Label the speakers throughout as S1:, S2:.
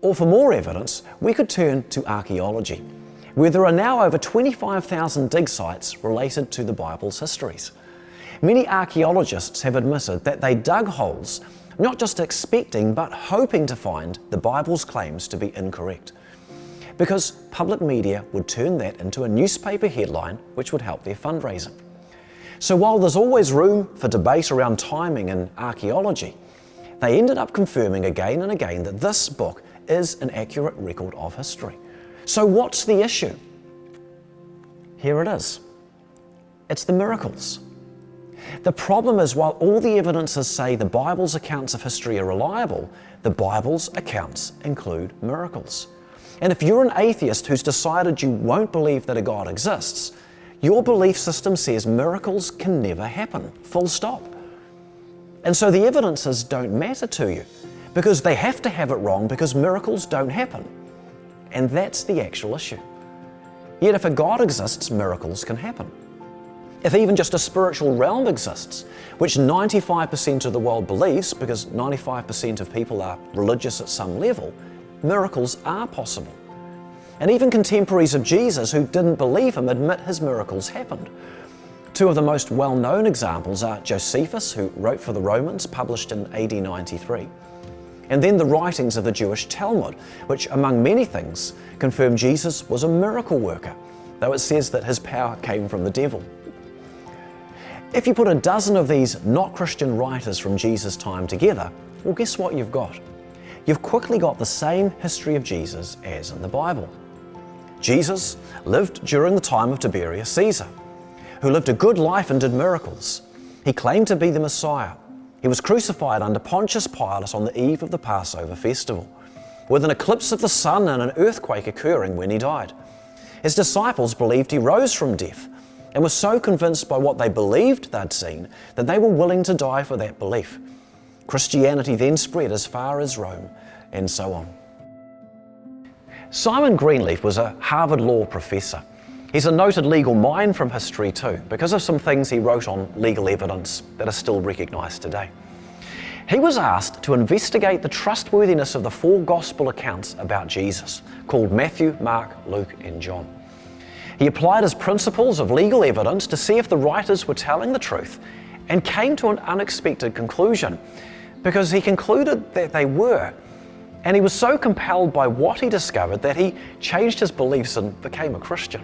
S1: Or for more evidence, we could turn to archaeology, where there are now over 25,000 dig sites related to the Bible's histories. Many archaeologists have admitted that they dug holes, not just expecting but hoping to find the Bible's claims to be incorrect, because public media would turn that into a newspaper headline which would help their fundraising. So while there's always room for debate around timing in archaeology, they ended up confirming again and again that this book is an accurate record of history. So what's the issue? Here it is. It's the miracles. The problem is, while all the evidences say the Bible's accounts of history are reliable, the Bible's accounts include miracles. And if you're an atheist who's decided you won't believe that a God exists, your belief system says miracles can never happen, full stop. And so the evidences don't matter to you, because they have to have it wrong because miracles don't happen. And that's the actual issue. Yet if a God exists, miracles can happen. If even just a spiritual realm exists, which 95% of the world believes, because 95% of people are religious at some level, miracles are possible. And even contemporaries of Jesus who didn't believe him admit his miracles happened. Two of the most well-known examples are Josephus, who wrote for the Romans, published in AD 93, and then the writings of the Jewish Talmud, which, among many things, confirm Jesus was a miracle worker, though it says that his power came from the devil. If you put a dozen of these not Christian writers from Jesus' time together, well, guess what you've got? You've quickly got the same history of Jesus as in the Bible. Jesus lived during the time of Tiberius Caesar, who lived a good life and did miracles. He claimed to be the Messiah. He was crucified under Pontius Pilate on the eve of the Passover festival, with an eclipse of the sun and an earthquake occurring when he died. His disciples believed he rose from death, and were so convinced by what they believed they'd seen that they were willing to die for that belief. Christianity then spread as far as Rome, and so on. Simon Greenleaf was a Harvard Law professor. He's a noted legal mind from history too, because of some things he wrote on legal evidence that are still recognised today. He was asked to investigate the trustworthiness of the four gospel accounts about Jesus, called Matthew, Mark, Luke, and John. He applied his principles of legal evidence to see if the writers were telling the truth, and came to an unexpected conclusion, because he concluded that they were. And he was so compelled by what he discovered that he changed his beliefs and became a Christian.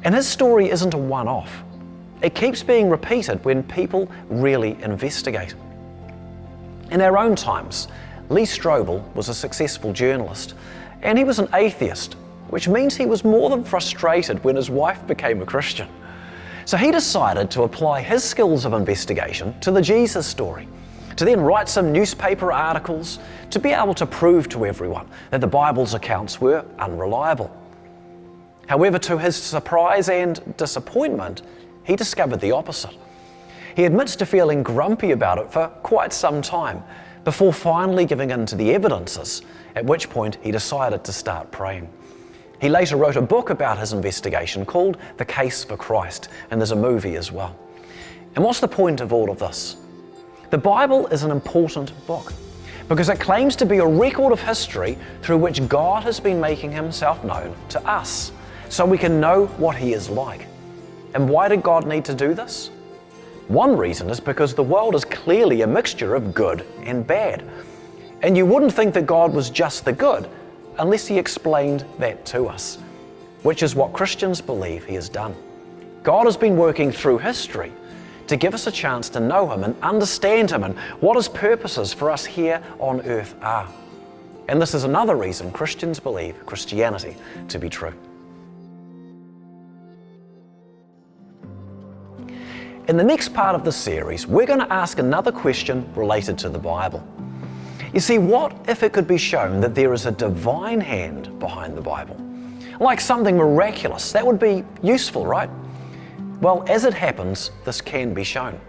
S1: And his story isn't a one-off. It keeps being repeated when people really investigate. In our own times, Lee Strobel was a successful journalist, and he was an atheist, which means he was more than frustrated when his wife became a Christian. So he decided to apply his skills of investigation to the Jesus story, to then write some newspaper articles to be able to prove to everyone that the Bible's accounts were unreliable. However, to his surprise and disappointment, he discovered the opposite. He admits to feeling grumpy about it for quite some time, before finally giving in to the evidences, at which point he decided to start praying. He later wrote a book about his investigation called The Case for Christ, and there's a movie as well. And what's the point of all of this? The Bible is an important book because it claims to be a record of history through which God has been making himself known to us, so we can know what he is like. And why did God need to do this? One reason is because the world is clearly a mixture of good and bad. And you wouldn't think that God was just the good unless he explained that to us, which is what Christians believe he has done. God has been working through history to give us a chance to know him and understand him and what his purposes for us here on earth are. And this is another reason Christians believe Christianity to be true. In the next part of the series, we're going to ask another question related to the Bible. You see, what if it could be shown that there is a divine hand behind the Bible? Like something miraculous, that would be useful, right? Well, as it happens, this can be shown.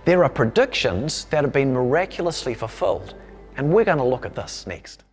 S1: There are predictions that have been miraculously fulfilled, and we're going to look at this next.